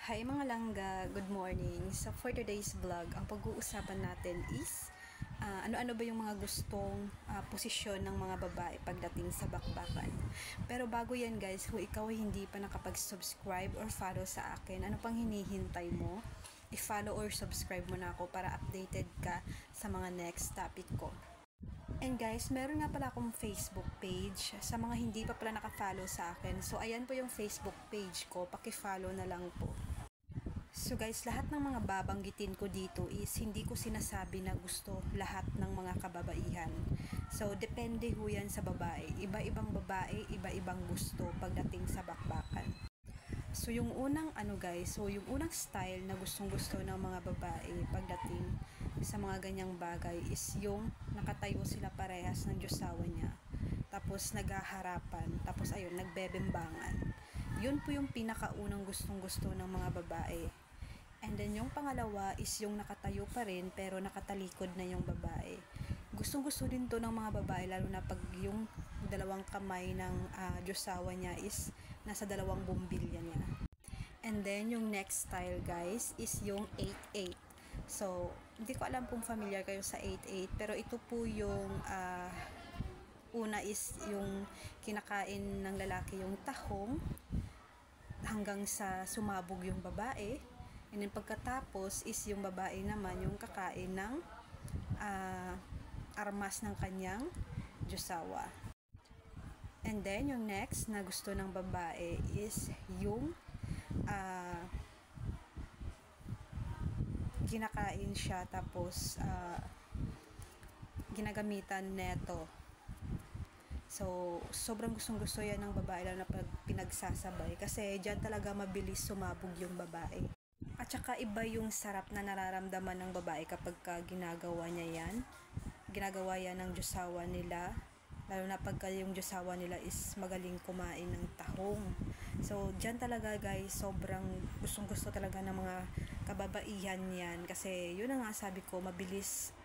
Hi mga langga, good morning. So for today's vlog, ang pag-uusapan natin is ano-ano ba yung mga gustong posisyon ng mga babae pagdating sa bakbakan. Pero bago yan guys, kung ikaw ay hindi pa nakapag-subscribe or follow sa akin, ano pang hinihintay mo? I-follow or subscribe mo na ako para updated ka sa mga next topic ko. And guys, meron nga pala akong Facebook page sa mga hindi pa pala naka-follow sa akin. So ayan po yung Facebook page ko, paki-follow na lang po. So guys, lahat ng mga babanggitin ko dito is hindi ko sinasabi na gusto lahat ng mga kababaihan. So depende ho yan sa babae. Iba-ibang babae, iba-ibang gusto pagdating sa bakbakan. So yung unang yung unang style na gustong-gusto ng mga babae pagdating sa mga ganyang bagay is yung nakatayo sila parehas ng Diyosawa niya. Tapos naghaharapan, tapos ayun, nagbebembangan. Yun po yung pinakaunang gustong-gusto ng mga babae. And then yung pangalawa is yung nakatayo pa rin pero nakatalikod na yung babae. Gustong-gusto din to ng mga babae lalo na pag yung dalawang kamay ng Diyosawa niya is nasa dalawang bumbilya niya. And then yung next style guys is yung 8-8. So, hindi ko alam kung familiar kayo sa 8-8 pero ito po yung una is yung kinakain ng lalaki yung tahong hanggang sa sumabog yung babae. And then pagkatapos is yung babae naman yung kakain ng armas ng kanyang Diyosawa. And then yung next na gusto ng babae is yung kinakain siya tapos ginagamitan neto. So, sobrang gustong-gusto yan ng babae lalo na pag pinagsasabay kasi dyan talaga mabilis sumabog yung babae. At saka iba yung sarap na nararamdaman ng babae kapag ginagawa niya yan. Ginagawa yan ng Diyosawa nila. Lalo na pagka yung Diyosawa nila is magaling kumain ng tahong. So, dyan talaga guys, sobrang gustong-gusto talaga ng mga kababaihan yan. Kasi yun na nga sabi ko, mabilis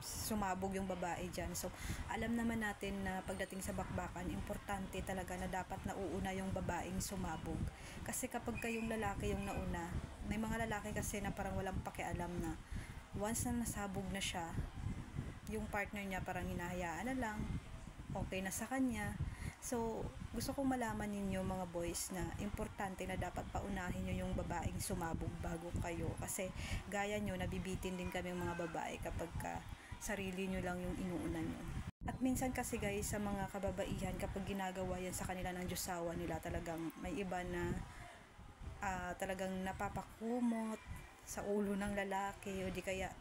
sumabog yung babae dyan. So, alam naman natin na pagdating sa bakbakan, importante talaga na dapat nauuna yung babaeng sumabog. Kasi kapag kayong lalaki yung nauna, may mga lalaki kasi na parang walang pakialam na once na nasabog na siya, yung partner niya parang hinahayaan na lang, okay na sa kanya. So, gusto kong malaman ninyo mga boys na importante na dapat paunahin nyo yung babaeng sumabog bago kayo. Kasi gaya nyo, nabibitin din kami mga babae kapag sarili nyo lang yung inuuna nyo. At minsan kasi guys, sa mga kababaihan, kapag ginagawa yan sa kanila ng Diyosawa nila, talagang may iba na talagang napapakumot sa ulo ng lalaki o di kaya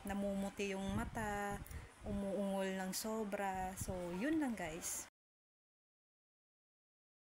namumuti yung mata, umuungol ng sobra. So, yun lang guys.